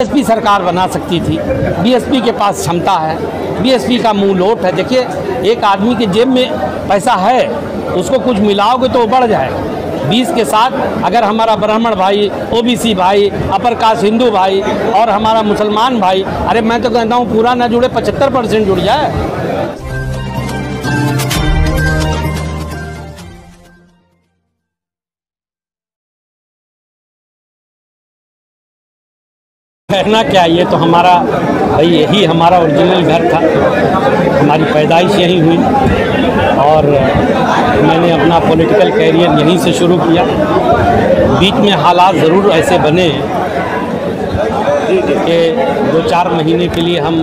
BSP सरकार बना सकती थी। बीएसपी के पास क्षमता है, बीएसपी का मुंह लोट है। देखिए, एक आदमी के जेब में पैसा है, उसको कुछ मिलाओगे तो वो बढ़ जाएगा। 20 के साथ अगर हमारा ब्राह्मण भाई, ओबीसी भाई, अपर कास्ट हिंदू भाई और हमारा मुसलमान भाई, अरे मैं तो कहता हूँ पूरा ना जुड़े 75% जुड़ जाए। कहना क्या, ये तो हमारा भाई यही हमारा ओरिजिनल घर था, हमारी पैदाइश यहीं हुई और मैंने अपना पॉलिटिकल कैरियर यहीं से शुरू किया। बीच में हालात ज़रूर ऐसे बने कि 2-4 महीने के लिए हम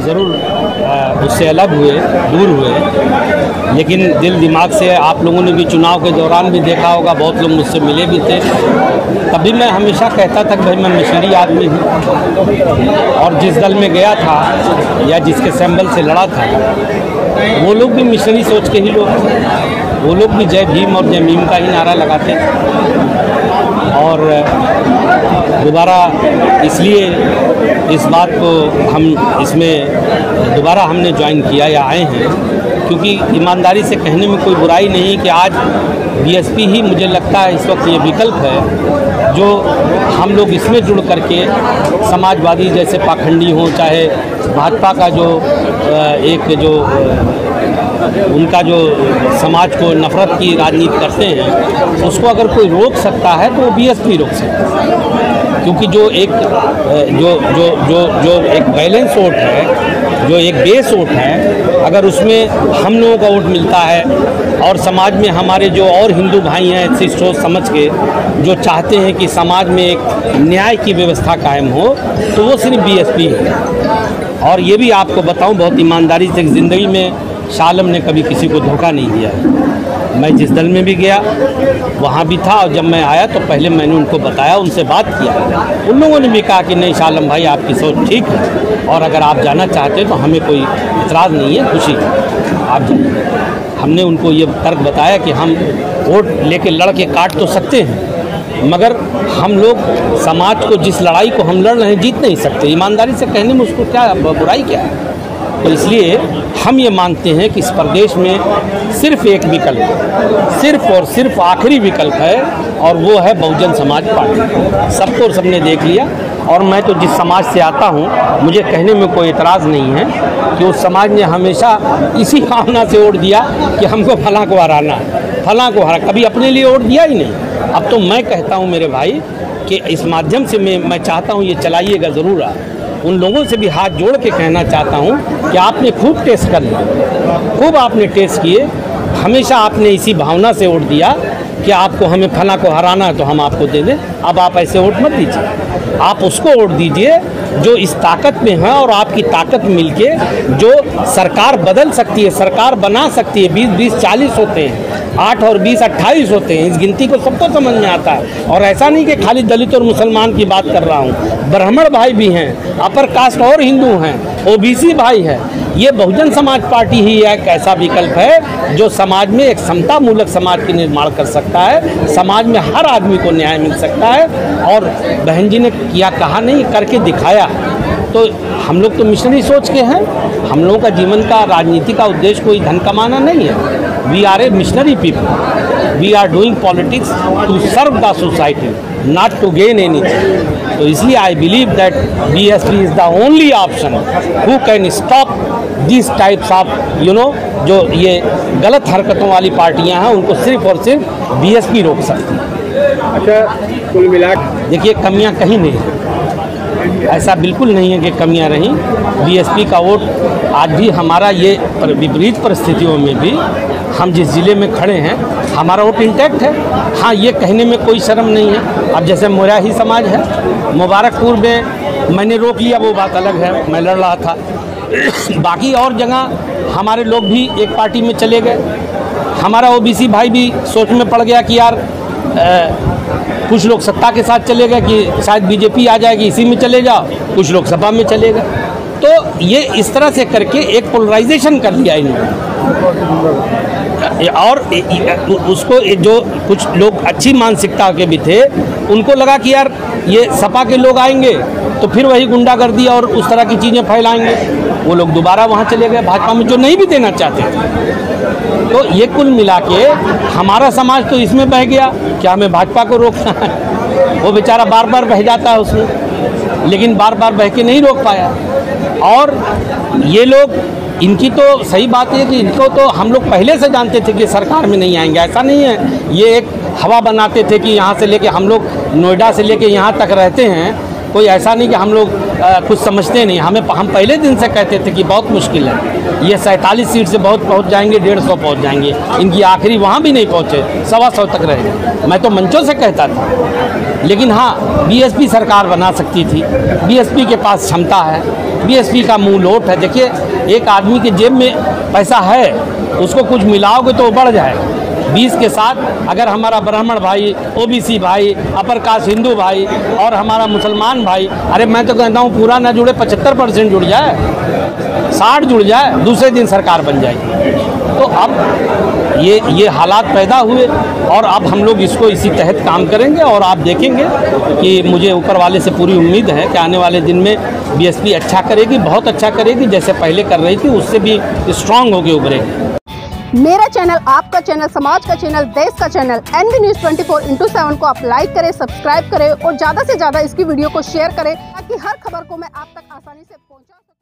ज़रूर उससे अलग हुए, दूर हुए, लेकिन दिल दिमाग से आप लोगों ने भी चुनाव के दौरान भी देखा होगा, बहुत लोग मुझसे मिले भी थे। तभी मैं हमेशा कहता था कि भाई मैं मिशनरी आदमी हूँ और जिस दल में गया था या जिसके सिंबल से लड़ा था वो लोग भी मिशनरी सोच के ही लोग थे। वो लोग भी जय भीम और जय मीम का ही नारा लगाते और दोबारा इसलिए इस बात को हम इसमें दोबारा हमने ज्वाइन किया या आए हैं, क्योंकि ईमानदारी से कहने में कोई बुराई नहीं कि आज बीएसपी ही मुझे लगता है इस वक्त ये विकल्प है जो हम लोग इसमें जुड़ करके समाजवादी जैसे पाखंडी हों, चाहे भाजपा का जो एक जो उनका जो समाज को नफरत की राजनीति करते हैं, उसको अगर कोई रोक सकता है तो वो बीएसपी रोक सकता है। क्योंकि जो एक जो एक बैलेंस वोट है, जो एक बेस वोट है, अगर उसमें हम लोगों का वोट मिलता है और समाज में हमारे जो और हिंदू भाई हैं ऐसी सोच समझ के जो चाहते हैं कि समाज में एक न्याय की व्यवस्था कायम हो, तो वो सिर्फ बीएसपी है। और ये भी आपको बताऊं बहुत ईमानदारी से, ज़िंदगी में शाह आलम ने कभी किसी को धोखा नहीं दिया है। मैं जिस दल में भी गया वहाँ भी था और जब मैं आया तो पहले मैंने उनको बताया, उनसे बात किया। उन लोगों ने भी कहा कि नहीं शाह आलम भाई आपकी सोच ठीक है और अगर आप जाना चाहते हैं तो हमें कोई इतराज़ नहीं है, खुशी आप जाइए। हमने उनको ये तर्क बताया कि हम वोट लेके लड़ के काट तो सकते हैं, मगर हम लोग समाज को जिस लड़ाई को हम लड़ रहे हैं जीत नहीं सकते। ईमानदारी से कहने में उसको क्या बुराई क्या है। तो इसलिए हम ये मानते हैं कि इस प्रदेश में सिर्फ एक विकल्प है, सिर्फ और सिर्फ आखिरी विकल्प है और वो है बहुजन समाज पार्टी। सबको सबने देख लिया और मैं तो जिस समाज से आता हूँ मुझे कहने में कोई एतराज़ नहीं है कि उस समाज ने हमेशा इसी भावना से वोट दिया कि हमको फलां को हराना है, फलां को हरा, कभी अपने लिए वोट दिया ही नहीं। अब तो मैं कहता हूँ मेरे भाई कि इस माध्यम से मैं चाहता हूँ ये चलाइएगा ज़रूर। उन लोगों से भी हाथ जोड़ के कहना चाहता हूँ कि आपने खूब टेस्ट कर लिया, खूब आपने टेस्ट किए, हमेशा आपने इसी भावना से वोट दिया कि आपको हमें फला को हराना है तो हम आपको दे दें। अब आप ऐसे वोट मत दीजिए, आप उसको वोट दीजिए जो इस ताकत में है और आपकी ताकत मिलके जो सरकार बदल सकती है, सरकार बना सकती है। 20-20 40 होते हैं, 8 और 20 28 होते हैं, इस गिनती को सबको समझ में आता है। और ऐसा नहीं कि खाली दलित और मुसलमान की बात कर रहा हूँ, ब्राह्मण भाई भी हैं, अपर कास्ट और हिंदू हैं, ओबीसी भाई हैं। ये बहुजन समाज पार्टी ही एक ऐसा विकल्प है जो समाज में एक समता मूलक समाज के निर्माण कर सकता है, समाज में हर आदमी को न्याय मिल सकता है। और बहन जी ने किया कहा नहीं, करके दिखाया। तो हम लोग तो मिशनरी सोच के हैं, हम लोगों का जीवन का राजनीति का उद्देश्य कोई धन कमाना नहीं है। We are a missionary people, we are doing politics to serve the society, not to gain anything. तो इसलिए I believe that BSP is the only option who can stop this types of जो ये गलत हरकतों वाली पार्टियां हैं, उनको सिर्फ और सिर्फ बीएसपी रोक सकती है। अच्छा, कुल मिला देखिए कमियां कहीं नहीं है, ऐसा बिल्कुल नहीं है कि कमियां रहीं। बीएसपी का वोट आज भी हमारा, ये विपरीत परिस्थितियों में भी हम जिस ज़िले में खड़े हैं हमारा वोट इंटैक्ट है। हाँ, ये कहने में कोई शर्म नहीं है। अब जैसे मेरा ही समाज है, मुबारकपुर में मैंने रोक लिया, वो बात अलग है, मैं लड़ रहा था। बाकी और जगह हमारे लोग भी एक पार्टी में चले गए। हमारा ओबीसी भाई भी सोच में पड़ गया कि यार कुछ लोग सत्ता के साथ चले गए कि शायद बीजेपी आ जाएगी, इसी में चले जाओ, कुछ लोग सपा में चले गए। तो ये इस तरह से करके एक पोलराइजेशन कर लिया इन्होंने। और उसको जो कुछ लोग अच्छी मानसिकता के भी थे, उनको लगा कि यार ये सपा के लोग आएंगे तो फिर वही गुंडागर्दी और उस तरह की चीज़ें फैलाएंगे। वो लोग दोबारा वहाँ चले गए भाजपा में, जो नहीं भी देना चाहते थे। तो ये कुल मिला के हमारा समाज तो इसमें बह गया कि हमें भाजपा को रोकना है। वो बेचारा बार बार बह जाता है उसमें, लेकिन बार बार बह के नहीं रोक पाया। और ये लोग, इनकी तो सही बात है कि इनको तो हम लोग पहले से जानते थे कि सरकार में नहीं आएंगे, ऐसा नहीं है। ये एक हवा बनाते थे कि यहाँ से लेके हम लोग नोएडा से लेके यहाँ तक रहते हैं, कोई ऐसा नहीं कि हम लोग कुछ समझते नहीं। हम पहले दिन से कहते थे कि बहुत मुश्किल है, ये 47 सीट से बहुत पहुँच जाएंगे, 150 पहुँच जाएंगे। इनकी आखिरी वहाँ भी नहीं पहुँचे, 125 तक रहे। मैं तो मंचों से कहता था। लेकिन हाँ, बीएसपी सरकार बना सकती थी, बीएसपी के पास क्षमता है, बीएसपी का मुँह लोट है। देखिए, एक आदमी के जेब में पैसा है, उसको कुछ मिलाओगे तो वो बढ़ जाएगा। 20 के साथ अगर हमारा ब्राह्मण भाई, ओबीसी भाई, अपर कास्ट हिंदू भाई और हमारा मुसलमान भाई, अरे मैं तो कहता हूँ पूरा ना जुड़े 75% जुड़ जाए, 60 जुड़ जाए, दूसरे दिन सरकार बन जाएगी। तो अब ये हालात पैदा हुए और अब हम लोग इसको इसी तहत काम करेंगे। और आप देखेंगे कि मुझे ऊपर वाले से पूरी उम्मीद है कि आने वाले दिन में बीएसपी अच्छा करेगी, बहुत अच्छा करेगी, जैसे पहले कर रही थी उससे भी स्ट्रांग होकर उभरेगी। मेरा चैनल, आपका चैनल, समाज का चैनल, देश का चैनल NB News 24/7 को आप लाइक करें, सब्सक्राइब करें और ज़्यादा से ज़्यादा इसकी वीडियो को शेयर करें ताकि हर खबर को मैं आप तक आसानी से पहुंचा सकूं।